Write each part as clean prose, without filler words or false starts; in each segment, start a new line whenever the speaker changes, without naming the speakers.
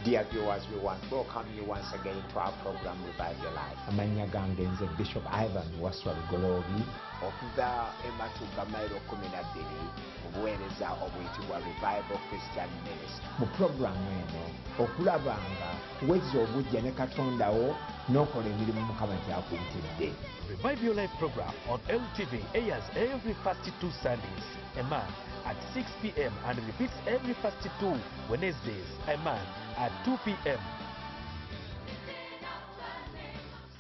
Dear viewers, we want to welcome you once again to our program Revive Your Life.
Amanya gange nze Bishop Ivan Waswali Golobi
okuva ematuga mailo 12 obuweereza obuyitibwa Revival Christian Ministry.
mu programu eno okulabanga wezza obujja ne Katondawo n'okola emirimu Mukama gy'akuyitidde.
Revive Your Life program on LTV airs every first 2 Sundays a month at 6 p.m. and repeats every first 2 Wednesdays a month at 2 p.m.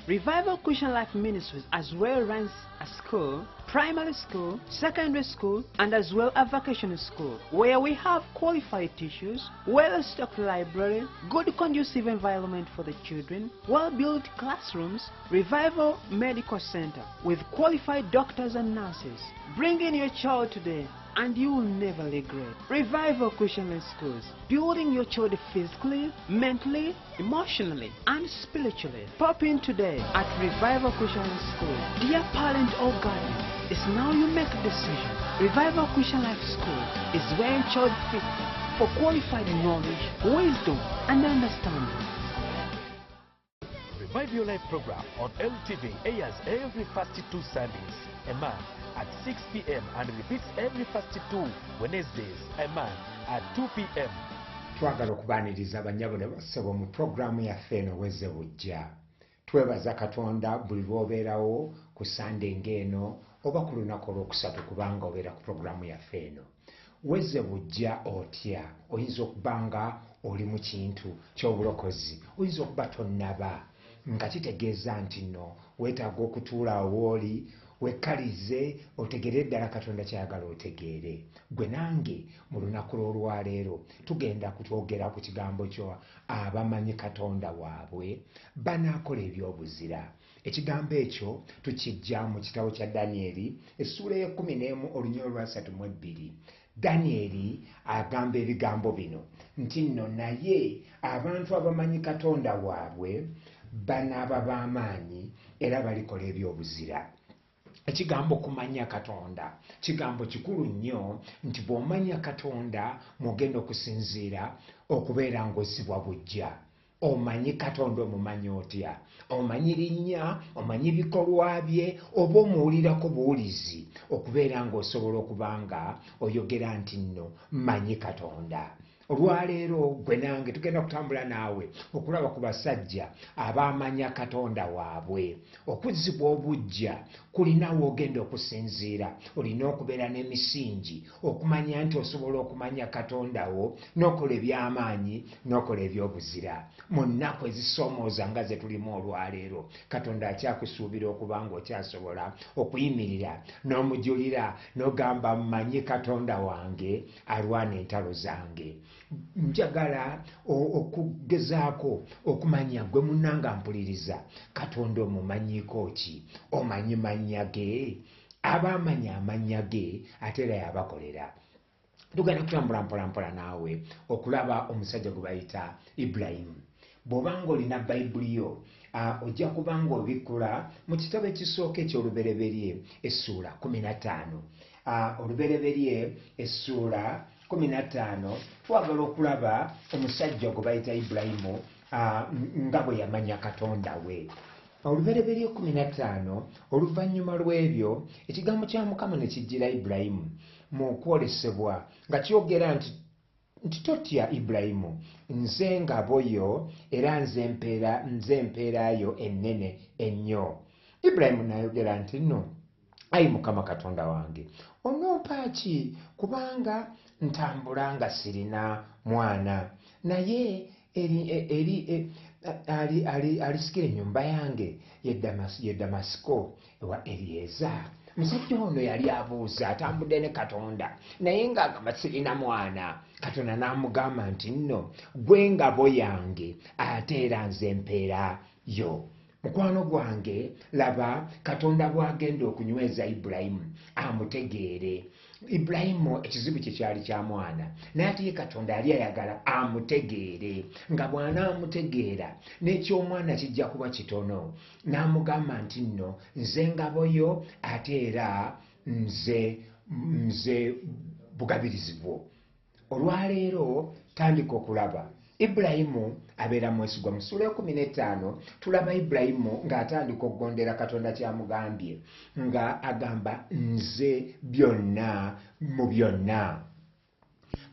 Revival Christian Life Ministries as well runs a school, primary school, secondary school, and as well a vacation school, where we have qualified teachers, well-stocked library, good conducive environment for the children, well-built classrooms, Revival Medical Center with qualified doctors and nurses. Bring in your child today and you will never regret. Revival Christian Schools, building your child physically, mentally, emotionally, and spiritually. Pop in today at Revival Christian School. Dear parent or guardian, it's now you make a decision. Revival Christian Life School is where your child fits for qualified knowledge, wisdom, and understanding.
Revive Your Life program on LTV airs every first 2 Sundays a month at 6 p.m. and repeats every first 2 Wednesdays a month at 2 p.m.
twagala okubaaniriza abanyabule bassebo mu programu yaffe eno wezze bujja. Twebaza Katonda buli lw'obeerawo ku Sunday ng'eno oba ku lunaku olwokusatu kubanga obeera ku programu yaffe eno. Wezze bujja otya? Oyinza okuba nga oli mu kintu ky'obulokozi, oyinza okuba tonnaba nga kitegeeza nti nno weetaaga okutuula awooli wekkalize otegere ddala Katonda kyayagala otegeere. Gwe nange mu lunaku lw'olwaleero tugenda kutwogera ku kigambo kyo abamanyi Katonda waabwe banaakola ebyobuzira. Ekigambo ekyo tukijja mu kitabo kya Danyeri essula y'e11 olunyolo lwa 32. Danyeri agamba ebigambo bino nti nno naye abantu abamanyi Katonda waabwe banaaba b'amaanyi era balikola ebyobuzira. Ekigambo kumanya Katonda kigambo kikulu nnyo nti bw'omanya Katonda mwogenda okusinziira okubeera ng'ossibwa bujja. Omanyi Katonda omumanyi otya? Omanyi linnya, omanyi bikolwa bye, oba omuwulirako buwulizi okubeera ng'osobola okuba nga oyogera nti nno manyi Katonda. Olwaleero gwe nange tugenda kutambula naawe okulaba ku basajja abaamanya Katonda waabwe. Okuzzibwa obujja kulinawo ogenda okusinziira, olina okubeera n'emisingi okumanya nti osobola okumanya Katonda wo n'okola eby'amaanyi n'okola eby'obuzira. Mu nnaku ezisoomooza nga ze tulimu olwaleero Katonda akyakusuubira okuba ng'okyasobola okuyimirira n'omujulira n'ogamba mmanyi Katonda wange alwana entalo zange. Njagala okugezaako okumanya gwe munnanga mpuliriza Katonda omumanyiiko ki? Omanyi mannya ge? Abaamanya amannya ge ate era yabakolera. Tugenda kutambula mpolampola naawe okulaba omusajja gwe bayita Ibulayimu. Bw'obanga olina Bayibuli yo ojja kuba ng'obikkula mu kitabo ekisooka eky'olubereberye essuula 15. Olubereberye essuula 15 twagala okulaba omusajja gwe bayita Ibulayimu nga bwe yamanya Katonda we. Olubereberye 15 oluvannyuma lw'ebyo ekigambo kya Mukama ne kijjira Ibulayimu mu kwolesebwa nga kyogera nti totya Ibulayimu, nze ngabo yo era nze mpeerayo ennene ennyo. Ibulayimu n'ayogera nti nno ayi Mukama Katonda wange onompa ki kubanga ntambula nga sirina mwana, naye alisikira ennyumba yange ye Damasiko ewa Erieza. Musajja ono yali abuuza atambudde ne Katonda naye ng'agamba sirina mwana. Katonda n'amugamba nti nno gwe ngabo yange ate era nze mpeerayo. Mukwano gwange laba Katonda bw'agenda okunyweza Ibulayimu amutegeere. Ibulayimu ekizibu kye kyali kya mwana naye ate ye Katonda yali ayagala amutegeere, nga bw'anaamutegeera n'eky'omwana kijja kuba kitono. N'amugamba nti nno nze ngabo yo ate era nze bugabirizi bwo. Olwaleero tandika okulaba Ibulayimu abeera mwesigwa. Mu sura 15 tulaba Ibulayimu ng'atandika okugondera Katonda kyamugambye nga agamba nze byonna mu byonna.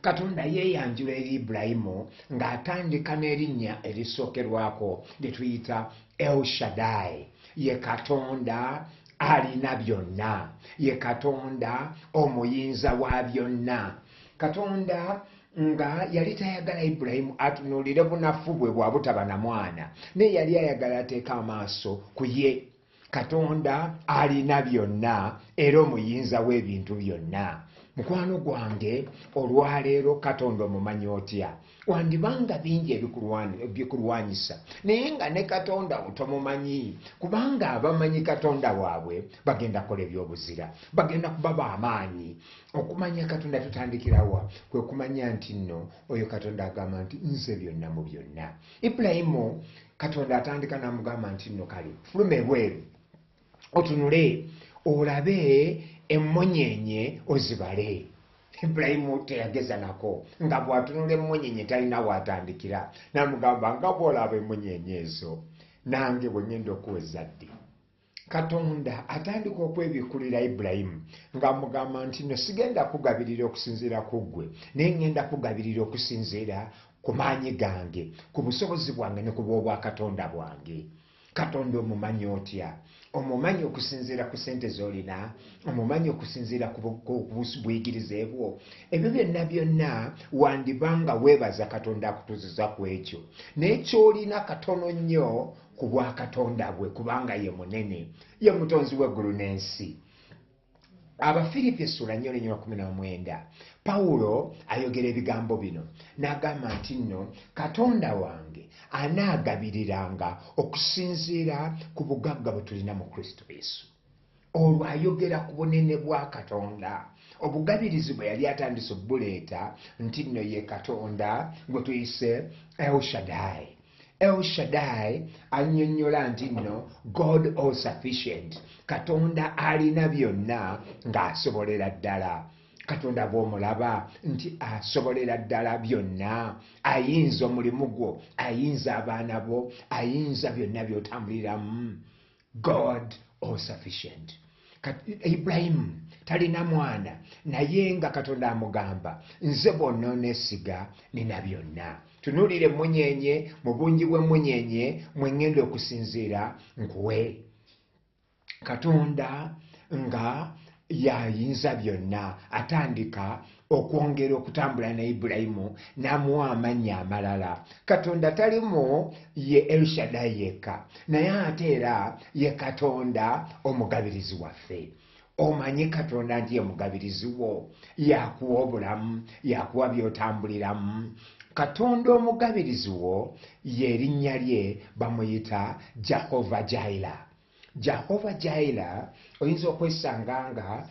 Katonda yeeyanjula eri Ibulayimu ng'atandika n'erinnya erisookerwako lye tuyita El Shaddai. Ye Katonda alina byonna, ye Katonda omuyinza wa byonna. Katonda nga yali tayagala Ibulayimu atunuulire bunafu bwe bwa butaba na mwana, naye yali ayagala ateeka amaaso ku ye. Katonda alina byonna era omuyinza w'ebintu byonna. Mukwano gwange olwaleero Katonda omumanyi otya? Wandibanga bingi ebikulwanyisa naye nga ne Katonda otomumanyi, kubanga abamanyi Katonda waabwe bagenda kukola ebyobuzira, bagenda kuba b'amaanyi. Okumanya Katonda tutandikirawa? Kwe kumanya nti nno oyo Katonda agamba nti nze byonna mu byonna. Ibulayimu Katonda atandika n'amugamba nti nno kale fuluma ebweru otunule olabe emmonyenye ozibale. Ibulayimu teyageza nako, nga bw'atunula emmonyenye talina waatandikira. N'amugamba nga bw'olaba emmonyenye ezo nange bwe ngenda okuwa ezzadde. Katonda atandika okwebikulira Ibulayimu ng'amugamba nti no sigenda kugabirira okusinziira ku ggwe, naye ngenda kugabirira okusinziira ku maanyi gange, ku busobozi bwange ne ku bw'obwa Katonda bwange. Katonda omumanyi otya? Omumanyi okusinziira ku sente z'olina, omumanyi okusinziira ku buyigirize bwo. Ebyo byonna wandibanga weebaza Katonda akutuuziza ku ekyo, naye ky'olina katono nnyo ku bwa Katonda bwe, kubanga ye munene, ye mutonzi w'eggulu n'ensi. Abafilipi essula 4:19 Pawulo ayogera ebigambo bino n'agamba nti nno Katonda wange anaagabiriranga okusinziira ku bugagga bwe tulina mu Kristo Yesu. Olwo ayogera ku bunene bwa Katonda, obugabirizi bwe yali atandise obuleeta nti nno ye Katonda gwe tuyise El Shaddai. El Shaddai annyonnyola nti nno God all sufficient, Katonda alina byonna ng'asobolera ddala. Katonda bw'omulaba nti asobolera ddala byonna, ayinza omulimu gwo, ayinza abaana bo, ayinza byonna by'otambuliramu. God all sufficient. Ibulayimu talina mwana, naye nga Katonda amugamba nze bwonna oneesiga nina byonna. Tunuulire emmunyenye, mu bungi bw'emmunyenye mwe ngenda okusinziira nkuwe. Katonda nga yayinza byonna atandika okwongera okutambula ne Ibulayimu n'amuwa amannya amalala. Katonda talimu ye El Shaddai yekka, naye ate era ye Katonda omugabirizi waffe. Omanyi Katonda nti ye mugabirizi wo, yakuwa obulamu, yakuwa by'otambuliramu. Katonda omugabirizi wo y'erinnya lye bamuyita Jehova Jaira. Jehova Jaira oyinza okwesanga nga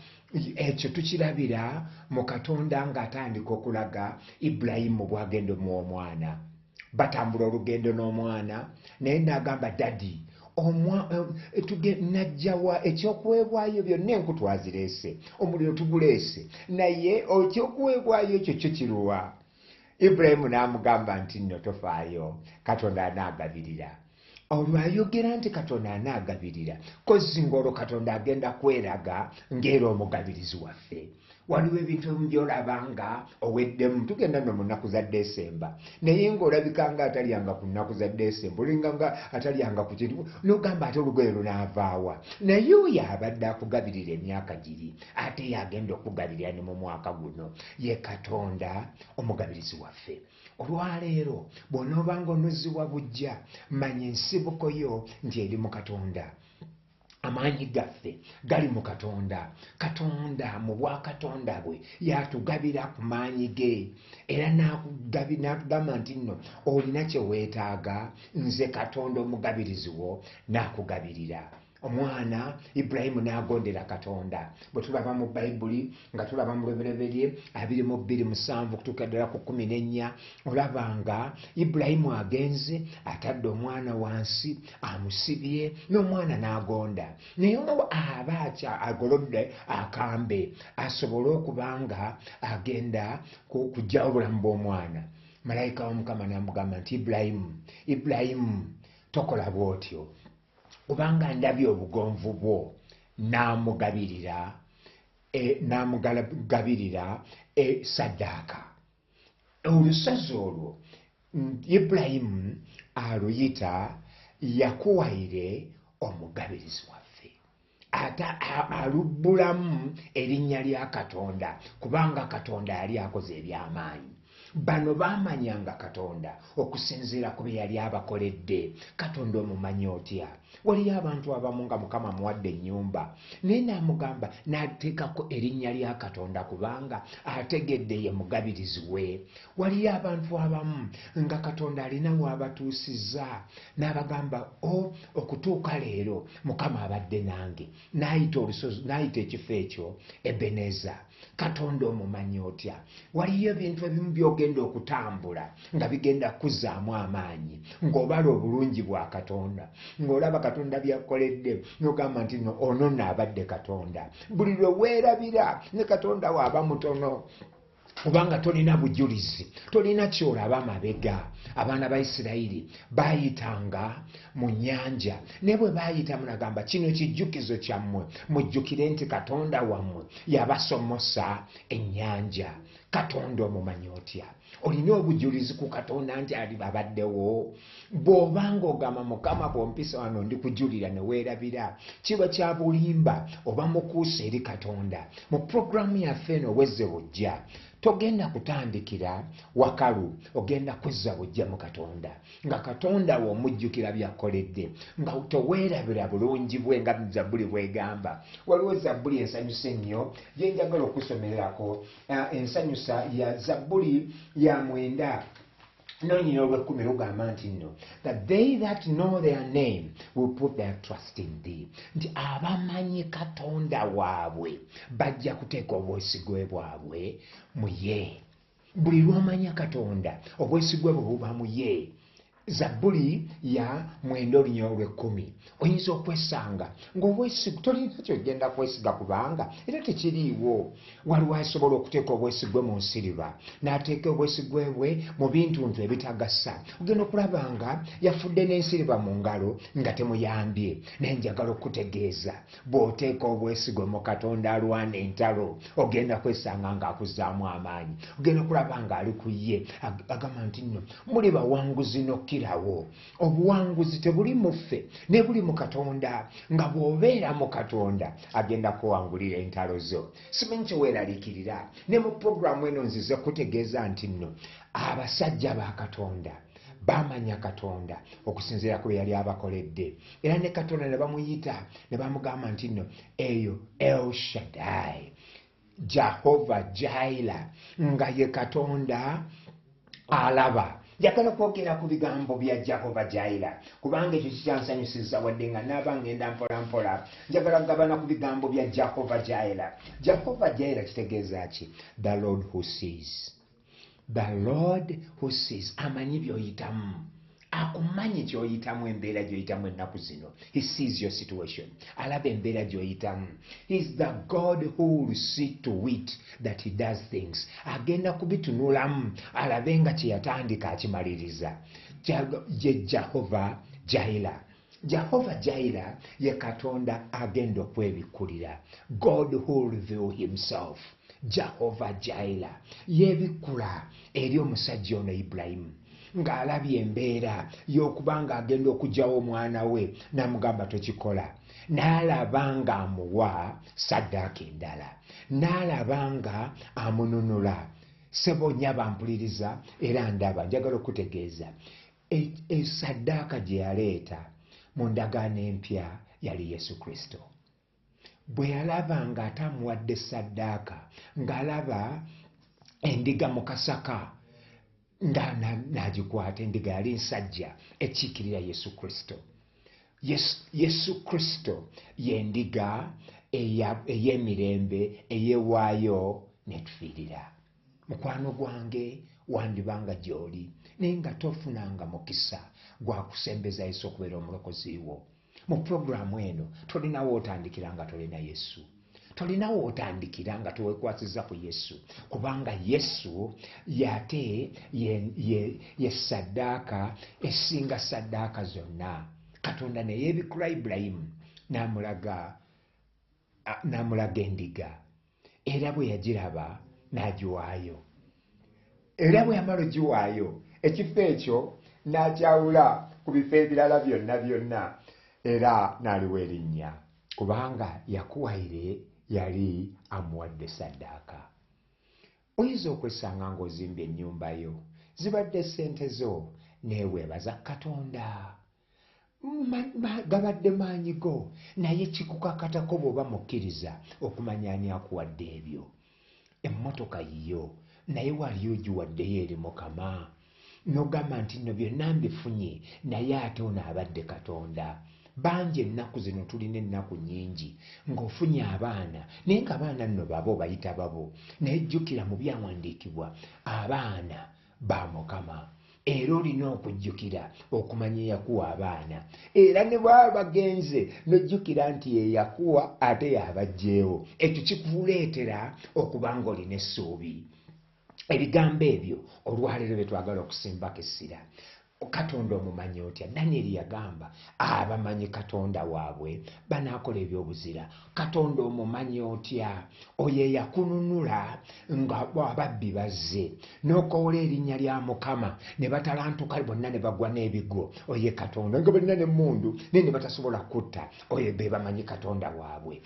ekyo tukirabira mu Katonda ng'atandika okulaga Ibulayimu bw'agenda omuwa omwana. Batambula olugendo n'omwana naye n'agamba dadi najjawa ekyokuweebwayo byonna enku twazireese, omuliro tuguleese, naye ekyokuweebwayo ekyo kyo kiruwa? Ibulayimu n'amugamba nti nno tofaayo, Katonda anaagabirira. Olwo ayogera nti Katonda anaagabirira, kozzi ng'olwo Katonda agenda kweraga ng'era omugabirizi waffe. Waliwo ebintu by'olaba nga oweddemu, tugenda no mu nnaku za Desemba, naye ng'olabika nga atalyanga ku nnaku za Desemba, olinga nga atalyanga ku kintu, n'ogamba ate olugoye lunaavaawa. Naye oyo abadde akugabirira emyaka giri, ate yagenda okugabirira ne mu mwaka guno, ye Katonda omugabirizi waffe. Olwaleero bw'onoobanga onozzibwa bujja, manya ensibuko yo nti eri mu Katonda. Amaanyi gaffe gali mu Katonda. Katonda mu bwakatonda bwe yatugabira ku maanyi ge, era n'atugamba nti nno olina kye weetaaga, nze Katonda omugabirizi wo n'akugabirira. Omwana Ibulayimu n'agondera Katonda. Bwe tulaba mu Bayibuli nga tulaba mu Lebereberye 22:7 kutuuka ddala ku 14, olaba nga Ibulayimu agenze atadde omwana wansi amusibye n'omwana n'agonda, naye aba agolodde akambe asobole okuba nga agenda kuggyawo obulamu bw'omwana. malayika w'Omukama n'amugamba nti Ibulayimu tokola bw'otyo kubanga ndabye obugonvu bwo n'amugabirira saddaaka. Olusozi olwo Ibulayimu aluyita yakuwaire omugabirizi waffe, alubbulamu erinnya lya Katonda kubanga Katonda yali akoze eby'amaanyi. Bano baamanyanga Katonda okusinziira ku bye yali abakoledde. Katonda omumanyi otya? Waliyo abantu abamu nga Mukama amuwadde ennyumba naye n'amugamba n'ateekako erinnya lya Katonda kubanga ategedde ye mugabirizi we. Waliyo abantu abamu nga Katonda alina w'abatuusizza n'abagamba okutuuka leero Mukama abadde nange, n'ayita ekifo ekyo Ebeneza. Katonda omumanyi otya? Waliyo ebintu ebimu by'ogenda okutambula nga bigenda kuzzaamu amaanyi ng'obala obulungi bwa Katonda, ng'olaba Katonda by'akoledde n'ogamba nti ono n'abadde Katonda. Buli lwe weerabira ne Katonda w'aba mutono kubanga tolina bujulizi, tolina kyolaba mabega. Abaana ba Isirayiri baayitanga mu nnyanja ne bwe baayita munagamba kino kijjukizo kyammwe, mujjukire nti Katonda wammwe yabasomosa ennyanja. Katonda omumanyi otya? Olina obujulizi ku Katonda nti ali babaddewo? Bw'obanga ogamba Mukama bw'ompisa wano ndi kujulira ne weerabira, kiba kya bulimba oba mukuusa eri Katonda. Mu puroguramu yaffe eno Obwezze Bujja togenda kutandikira wakalu, ogenda kuzza bujja mu Katonda nga Katonda w'omujjukira by'akoledde, nga toweerabira bulungi bwe nga Zabbuli bw'egamba. Waliwo Zabbuli ensanyusa ennyo gye njagala okusomererako, ensanyusa ya Zabbuli ya 9 Nonyina olw'ekkumi lugamba nti nno, that they that know their name will put their trust in thee. Nti abamanyi Katonda waabwe bajja kuteeka obwesigwe bwabwe mu ye. Buli lw'omanya Katonda obwesigwe bwe buba mu ye. Zabbuli ya 9:10 oyinza okwesanga ng'obwesigwa tolina kyogenda kwesiga kubanga era tekiriiwo. Waliwo asobola okuteeka obwesigwe mu nsiriba n'ateeka obwesigwe bwe mu bintu ebitagasa. Ogenda okulaba nga yafudde n'ensiriba mu ngalo nga temuyambye. Naye njagala okutegeeza bw'oteeka obwesigwe mu Katonda alwana entalo ogenda kwesanga ng'akuzzaamu amaanyi. Ogenda okulaba nga ali ku ye agamba nti nno muli bawanguzi nokkirawo. Obuwanguzi tebuli mu ffe ne buli mu Katonda, nga bw'obeera mu Katonda agenda kuwangulira entalo zo. Simanyi kyeweeraliikirira ne mu puroguramu eno nzize kutegeeza nti nno abasajja ba Katonda baamanya Katonda okusinziira ku bye yali abakoledde, era ne Katonda ne bamuyita ne bamugamba nti nno eyo El Shaddai, Jehovah Jireh, nga ye Katonda alaba. Njagala kwogera ku bigambo bya Jehovah Jireh kubanga ekyo kikyansanyusiza wadde nga naaba ngenda mpola. Njagala kugabana ku bigambo bya Jehovah Jireh. Jehovah Jireh kitegeeza ki? The Lord who sees. The Lord who sees. Amanyi by'oyitamu, akumanyi ky'oyitamu, embeera gy'oyitamu ennaku zino. He sees your situation. Alaba embeera gy'oyitamu. He's the God who will see to it that he does things. Agenda kubitunulamu alabe nga kye yatandika akimaliriza. Ye Jehovah Jireh. Jehovah Jireh ye Katonda agenda okwebikulira. God who reveal himself. Jehovah Jireh yebikula eri omusajja ono Ibulayimu ng'alabye embeera y'okubanga agenda okugyawo omwana we n'amugamba tokikola. N'alaba nga amuwa saddaaka endala, n'alaba nga amununula. Ssebo nnyaba mpuliriza era ndaba, njagala okutegeeza saddaaka gye yaleeta mu ndagaano empya yali Yesu Kristo. Bwe yalaba nga atamuwadde saddaaka, ng'alaba endiga mu kasaka nga n'agikwata, endiga yali nsajja ekiikirira Yesu Kristo. Yesu Kristo y'endiga ey'emirembe eyeewaayo n'etufiirira. Mukwano gwange wandibanga gy'oli naye nga tofunanga mukisa gwa kusembeza Yesu okubeera omulokozi wo. Mu puroguramu eno tolinawo otandikira nga tolina Yesu. tolinawo otandikira nga tewekwasiza ku Yesu, kubanga Yesu yate ye saddaaka esinga saddaaka zonna. Katonda ne yeebikula Ibulayimu n'amulaga endiga, era bwe yagiraba n'agiwaayo, era bwe yamala ogiwaayo ekifo ekyo n'akyawula ku bifo ebirala byonna era n'aliwa erinnya, kubanga yakuwaire yali amuwadde saddaaka. Oyinza okwesanga ng'ozimbye ennyumba yo zibadde ssente zo neeweebaza Katonda, gabadde maanyi go, naye kikukakatako bw'oba mukkiriza okumanya ani akuwadde ebyo. Emmotoka yiyo naye wali ogiwaddeyo eri Mukama n'ogamba nti nno byonna mbifunye, naye ate ono abadde Katonda. Bangi ennaku zino tulina ennaku nnyingi ng'ofunye abaana naye ng'abaana nno babo bayita babo, naye jjukira mu byawandiikibwa abaana ba Mukama, era olina okujjukira okumanya eyakuwa abaana, era ne bwaba bagenze n'ojjukira nti yeyakuwa ate yabaggyeewo. Ekyo kikuleetera okuba ng'olina essuubi. Ebigambo ebyo olwaleero bye twagala okusimbako essira. Katonda omumanyi otya? Danyeri yagamba abamanyi Katonda waabwe banaakola ebyobuzira. Katonda omumanyi otya? Oyo eyakununula nga ababbi bazze n'okoola erinnya lya Mukama ne batalantuka bonna ne bagwa n'ebigo, oye Katonda nga balina n'emmundu naye ne batasobola kutta, oyo be bamanyi Katonda waabwe.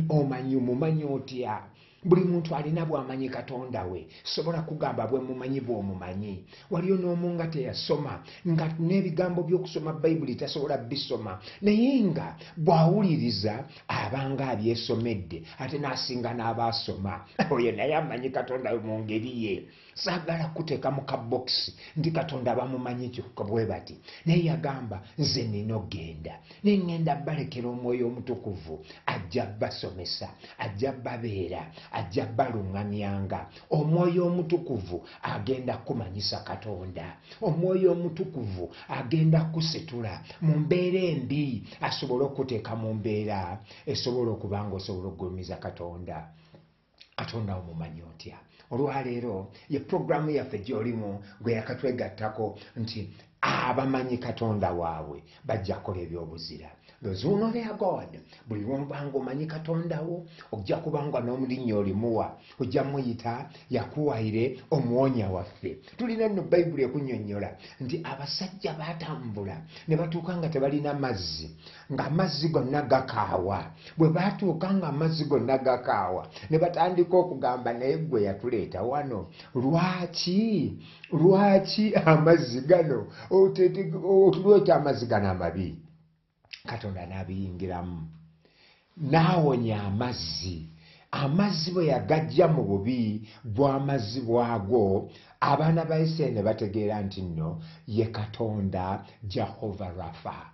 Omanyi omumanyi otya? Buli muntu alina bw'amanyi Katonda we. Sobola kugamba bwe mumanyi bw'omumanyi. Waliyo n'omu nga teyasoma, nga n'ebigambo by'okusoma Bayibuli tasobola bisoma, naye nga bw'awuliriza abanga abyesomedde ate n'asinga n'abaasoma, oyo naye amanyi Katonda we mu ngeri ye. Saagala kuteeka mu kabokisi ndi Katonda bamumanyi kyokka bwe bati, naye yagamba nze nina ogenda naye ŋŋenda balekera Omwoyo Omutukuvu ajja basomesa, ajja babeera, ajja baluŋŋamyanga. Omwoyo Omutukuvu agenda kumanyisa Katonda. Omwoyo Omutukuvu agenda kusitula mu mbeera embi, asobole okuteeka mu mbeera esobola okuba nga osobola okugulumiza Katonda. Katonda omumanyi otya? Olwaleero ye programu yaffe gy'olimu gwe yakatwegattako nti abamanyi Katonda waabwe bajja kukola ebyobuzira. Those who know their God, buli lw'obanga omanyi Katonda wo ojja kubanga n'omulinnya olimuwa, ojja muyita yakuwaire omuwonya waffe. Tulina nno Bayibuli ekunnyonnyola nti abasajja baatambula ne batuuka nga tebalina mazzi, ng'amazzi gonna gakaawa. Bwe baatuuka nga amazzi gonna gakaawa ne batandika okugamba naye gwe yatuleeta wano, lwaki amazzi gano otuleeta amazzi gano amabi? Katonda n'abiyingiramu n'awonya amazzi bwe yagajja mu bubi bw'amazzi bwago, abaana ba Isirayiri ne bategeera nti nno ye Katonda Jehova Rafa.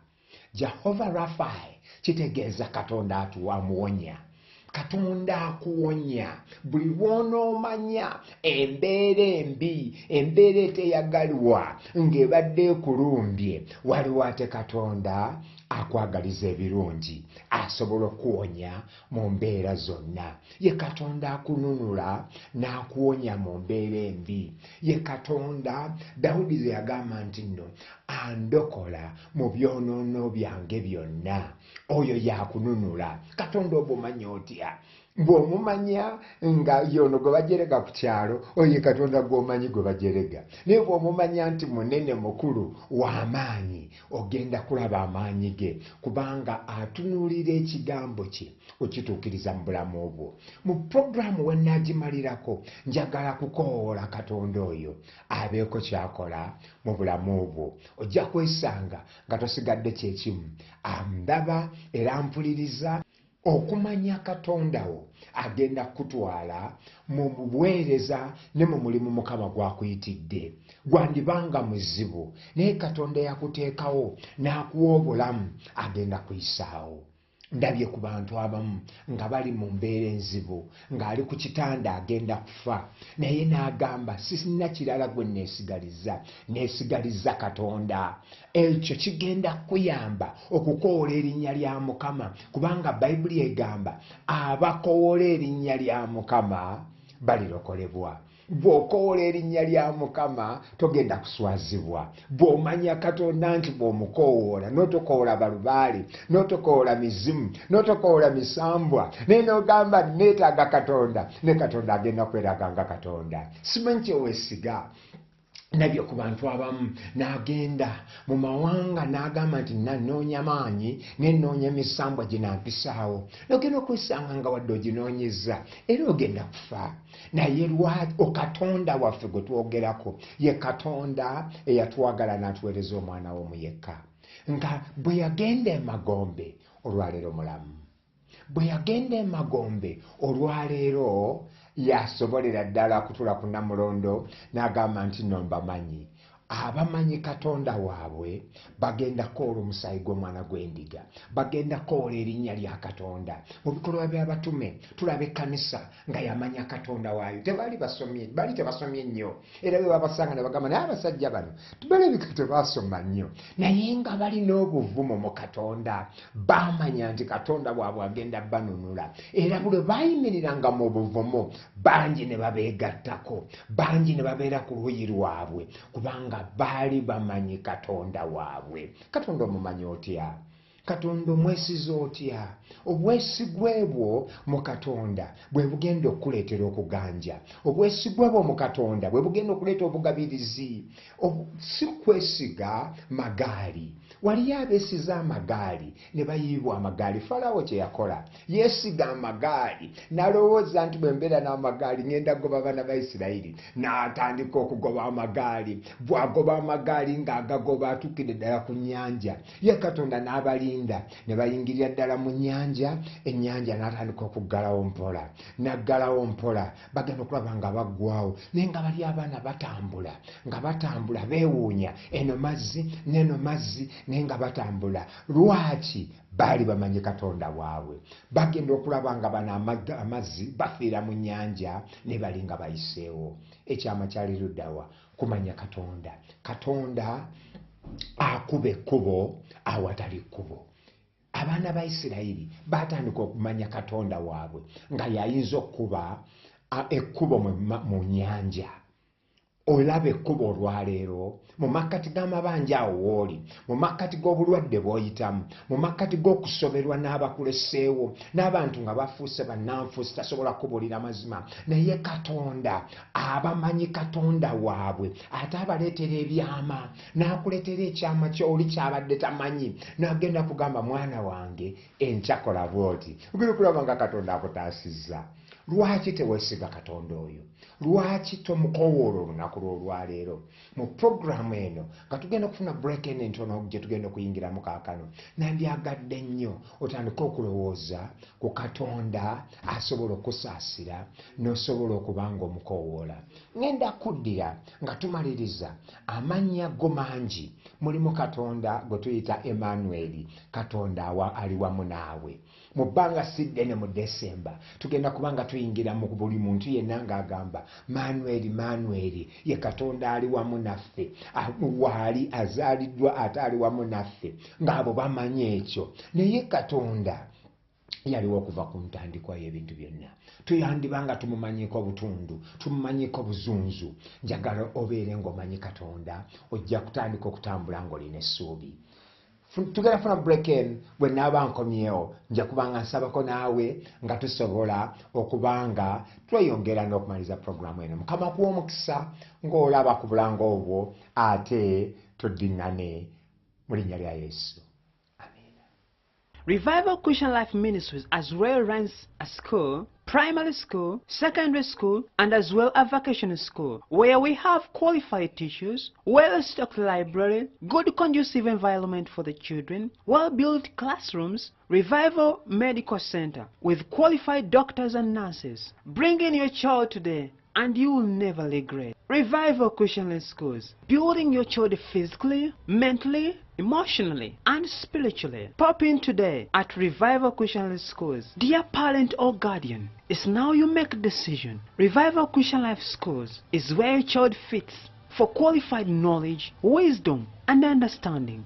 Jehova Rafa kitegeeza Katonda atuwamuwonya. Katonda akuwonya buli lw'onoomanya embeera embi, embeera eteyagalwa ng'ebadde ekulumbye, waliwo ate Katonda akwagaliza ebirungi, asobola okuwonya mu mbeera zonna. Ye Katonda akununula n'akuwonya mu mbeera embi. Ye Katonda Dawudi ze yagamba nti nno andokola mu byonoono byange byonna. Oyo yakununula. Katonda obumanyi otya? Bw'omumanya nga yono gwe bajerega ku kyalo, oye Katonda gw'omanyi gwe bajerega. Naye bw'omumanya nti munene mukulu w'amaanyi, ogenda kulaba amaanyi ge, kubanga atunuulira ekigambo kye okituukiriza mu bulamu bwo. Mu programu we nnaagimalirako njagala kukoowoola Katonda oyo abeeko kyakola mu bulamu bwo. Ojja kwesanga nga tosigadde kyekimu. Andaba era ampuliriza. Okumanya Katonda wo agenda kutwala mu buweereza ne mu mulimu Mukama gwakuyitidde. Gwandibanga muzibu, naye Katonda yakuteekawo n'akuwa obulamu agenda kuyisaawo. ndabye ku bantu abamu nga bali mu mbeera enzibu ng'ali ku kitanda agenda kufa naye n'agamba sina kirala gwe neesigaliza Katonda. Ekyo kigenda kuyamba okukoola erinnya lya Mukama kubanga Bayibuli egamba abakoola erinnya lya Mukama balirokolebwa. Bw'okoola erinnya lya Mukama togenda kuswazibwa. Bw'omanya Katonda nti bw'omukoola n'otokoola balubaale n'otokoola mizimu n'otokoola misambwa naye n'ogamba neetaaga Katonda ne Katonda agenda kweraga nga Katonda. Simanyi kyeweesiga nabyo ku bantu abamu n'agenda mu mawanga n'agamba nti nanoonya maanyi nenoonya misambwa gye nampisaawo n'ogenda okwesanga nga wadde oginoonyeza era ogenda kufa. Naye Katonda waffe gwe twogerako ye Katonda eyatwagala n'atuweereza omwana we omu yekka nga bwe yagenda emagombe olwaleero mulamu. Bwe yagenda emagombe olwaleero yasobolera ddala kutula ku Namulondo n'agamba nti nno mbamanyi. Abamanyi Katonda waabwe bagenda koola omusaayi gw'omwana gw'endiga, bagenda koola erinnya lya Katonda. Mu bikolwa by'abatume tulaba ekkanisa nga yamanya Katonda waayo. Baali tebasomye nnyo era bwe babasanga ne bagamba naye abasajja bano tubalabika tebaasoma nnyo naye nga balina obuvumo mu Katonda. Baamanya nti Katonda waabwe agenda banunula era bwe baayimiriranga mu buvumo bangi ne babeegattako, bangi ne babeera ku luuyi lwabwe kubanga baali bamanyi Katonda waabwe. Katonda omumanyi otya? Katonda omwesiza otya? Obwesigwe bwo mu Katonda bwe bugenda okuleetera okuganja. Obwesigwe bwo mu Katonda bwe bugenda okuleeta obugabirizi. Si kwesiga magaali. Waliyo abeesiza amagaali ne bayiibwa amagaali. Falaawo kye yakola yeesiga amagaali n'alowooza nti bwe mbeera n'amagaali ngenda kugoba abaana ba Isirayiri n'atandika okugoba amagaali. Bw'agoba amagaali ng'agagoba atuukidde ddala ku nnyanja ye Katonda n'abalinda ne bayingirira ddala mu nnyanja. Ennyanja n'atandika okuggalawo mpola n'aggalawo mpola bagenda okulaba nga baggwawo naye nga bali abaana batambula beewuunya eno mazzi n'eno mazzi naye nga batambula. Lwaki? Baali bamanyi Katonda waabwe. Bagenda okulaba nga bano amazzi bafiira mu nnyanja ne bali nga bayiseewo. Ekyama kyali luddawa? Kumanya Katonda. Katonda akuba ekkubo awatali kkubo. Abaana ba Isirayiri batandika okumanya Katonda waabwe nga yayinza okuba ekkubo mu nnyanja. Olaba ekkubo olwaleero mu makkati g'amabanja awo wooli, mu makkati g'obulwadde bw'oyitamu, mu makkati g'okusoberwa n'abakuleseewo n'abantu nga bafuuse bannanfuusi tasobola kubuulira mazima naye Katonda abamanyi Katonda waabwe ate abaleetera ebyama n'akuleetera ekyama ky'oli kyabadde tamanyi n'agenda kugamba mwana wange enkyakola bw'oti. Ogenda okulaba nga Katonda akutaasizza. Lwaki teweesiga Katonda oyo? Lwaki tomukowoola olunaku lw'olwaleero? Mu puroguramu eno nga tugenda kufuna break eno entono gye tugenda okuyingiramu kaakano nandyagadde nnyo otandike okulowooza ku Katonda asobola okusaasira n'osobola okuba nga omukowoola. Ngenda kuddira nga tumaliriza amannya go mangi. Mulimu Katonda gwe tuyita Emmanuel, Katonda ali wamu naawe. Mu bbanga si ddene mu Desemba tugenda kuba nga tuyingira mu buli muntu yenna ng'agamba Manuel ye Katonda ali wamu naffe. Waali azaaliddwa ate ali wamu naffe ng'abo bamanyi ekyo. Naye Katonda yaliwo okuva ku ntandikwa y'ebintu byonna. Tuyandibanga tumumanyiiko butundu, tumumanyiiko buzunzu. Njagala obeere ng'omanyi Katonda ojja kutandika okutambula ng'olina essuubi. Tugenda funa break in bwe naaba nkomyewo nja kubanga nsabako naawe nga tusobola okubanga tweyongera n'okumaliza programu eno. Mukama kuwa omukisa ng'olaba ku bulango obwo ate tuddiŋŋane mu linnya lya Yesu.
Revival Christian Life Ministries as well runs a school, primary school, secondary school, and as well a vacation school, where we have qualified teachers, well-stocked library, good conducive environment for the children, well-built classrooms, Revival Medical Center with qualified doctors and nurses. Bring in your child today and you will never regret. Revival Christian Schools, building your child physically, mentally, emotionally, and spiritually. Pop in today at Revival Christian Schools. Dear parent or guardian, it's now you make a decision. Revival Christian Life Schools is where your child fits for qualified knowledge, wisdom, and understanding.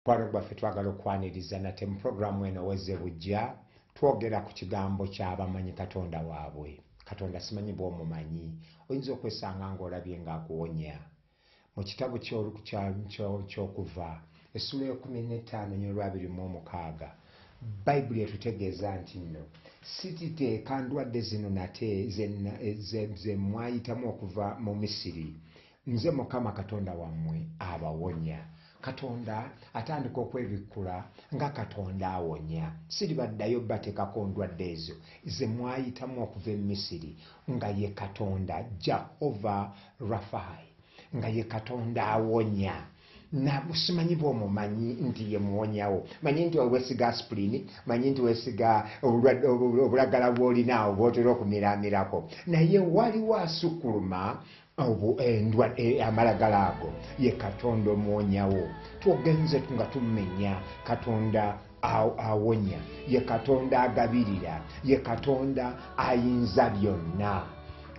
Kwano gwaffe twagala okwaniriza nate mu programu eno wezze bujja twogera ku kigambo ky'abamanyi Katonda waabwe. Katonda simanyi bw'omumanyi, oyinza okwesanga ng'olabye ng'akuwonya. Mu kitabu ky'okuva essula y'e15:26 Bayibuli etutegeeza nti nno sititeeka ndwadde zino nate ze mwayitamu okuva mu Misiri, nze Mukama Katonda wammwe abawonya. Katonda atandika okwebikkula nga Katonda awonya. Siribaddayo bateekako ndwadde ezo ze mwayitamu okuva e Misiri, nga ye Katonda Jehova Rafai, nga ye Katonda awonya. Simanyi bw'omumanyi nti ye muwonyawo. Manyi nti weesiga aspirini, manyi nti weesiga obulagala bw'olinaawo bw'otera okumiraamirako, naye waliwo asukkuluma amalagala ago. Ye Katonda omuwonyawo. Twogenze nga tumenya Katonda awonya, ye Katonda agabirira, ye Katonda ayinza byonna.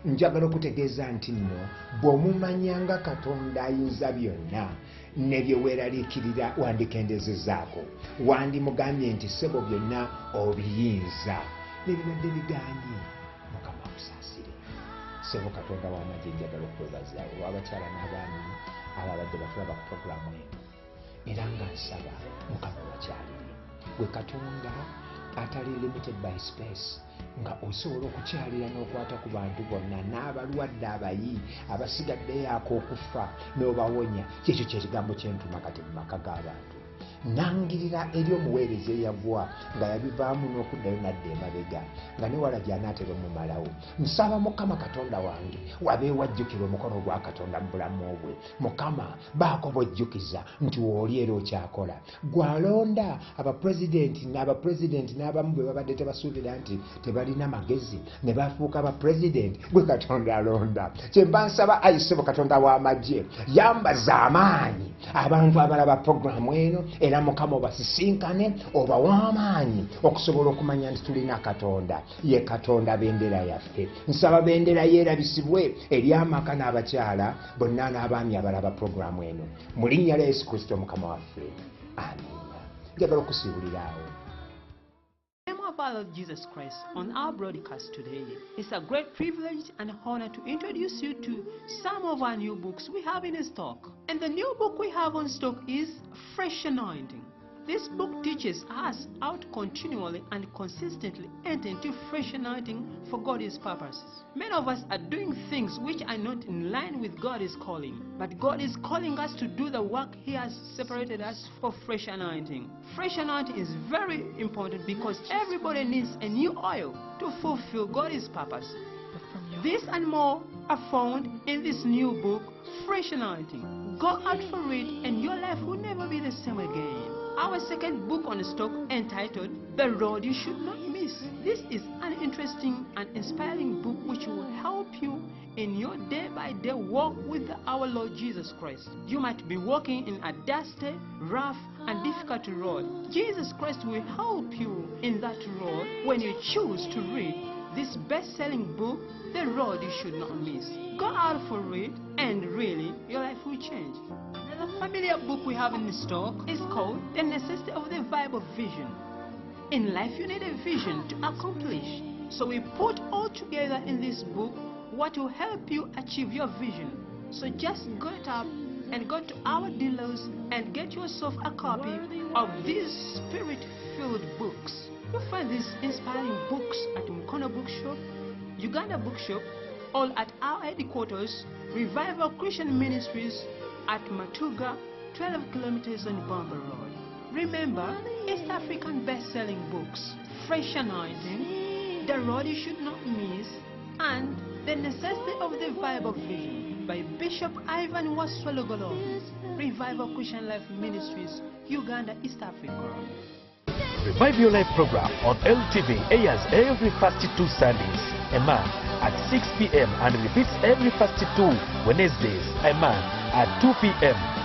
Njagala okutegeeza nti nno bw'omumanyanga Katonda ayinza byonna ne bye weeraliikirira wandikendezezzaako, wandimugambye nti ssebo byonna obiyinza. Nebibadde bigaanyi, Mukama akusaasire. Ssebo Katonda w'amagye njagala okwebaza olw'abakyala n'abaami ababadde batulaba ku puroguramu eno, era nga nsaba Mukama wakyalire. Gwe Katonda atali limited by space, nga osobola okukyalira n'okwata ku bantu bonna, n'abalwadde abayi abasigaddeyo ak'okufa n'obawonya. Kyekyo kyekigambo kyentuma kati mu maka g'abantu. Nangirira eri omuweereza eyagwa nga yabivaamu n'okuddayo nadda emabega, nga ne wala gy'anaatera omumalawo. Nsaba Mukama Katonda wange wabeewo ajjukira omukono gwa Katonda mu bulamu bwe. Mukama baako bw'ojjukiza nti w'oli era okyakola. Gw'alonda abapulezidenti n'abamu bwe babadde tebasuubira nti tebalina magezi ne bafuuka abapulezidenti, gwe Katonda alonda. Kyemba nsaba Ayi Ssebo Katonda w'amagye, yambaza amaanyi abantu abalaba puroguramu eno, era Mukama obasisinkane obaw'amaanyi okusobola okumanya nti tulina Katonda, ye Katonda bendera yaffe. Nsaba bendera yeerabisibwe eri amaka n'abakyala bonna n'abaami abalaba puroguramu eno, mu linnya lya Yesu Kristo Mukama waffe, amiina. Njagala okusiibuliraawo.
Of our Lord Jesus Christ on our broadcast today. It's a great privilege and honor to introduce you to some of our new books we have in stock. And the new book we have on stock is Fresh Anointing. This book teaches us how to continually and consistently enter into fresh anointing for God's purposes. Many of us are doing things which are not in line with God's calling, but God is calling us to do the work He has separated us for fresh anointing. Fresh anointing is very important because everybody needs a new oil to fulfill God's purpose. This and more are found in this new book, Fresh Anointing. Go out for it and your life will never be the same again. Our second book on stock, entitled The Road You Should Not Miss. This is an interesting and inspiring book which will help you in your day-by-day walk with our Lord Jesus Christ. You might be walking in a dusty, rough, and difficult road. Jesus Christ will help you in that road when you choose to read this best-selling book, The Road You Should Not Miss. Go out for it and really your life will change. The familiar book we have in stock is called The Necessity of the Bible Vision. In life you need a vision to accomplish. So we put all together in this book what will help you achieve your vision. So just get up and go to our dealers and get yourself a copy of these spirit-filled books. You'll find these inspiring books at Mukono Bookshop, Uganda Bookshop, or at our headquarters, Revival Christian Ministries, at Matuga, 12 kilometers on Bomba Road. Remember, East African best-selling books, Fresh Anointing, The Road You Should Not Miss, and The Necessity of the Bible Vision by Bishop Ivan Waswalogolo, Revival Christian Life Ministries, Uganda, East Africa.
Revive Your Life program on LTV airs every first 2 Sundays a month at 6 p.m. and repeats every first 2 Wednesdays a month at 2 p.m.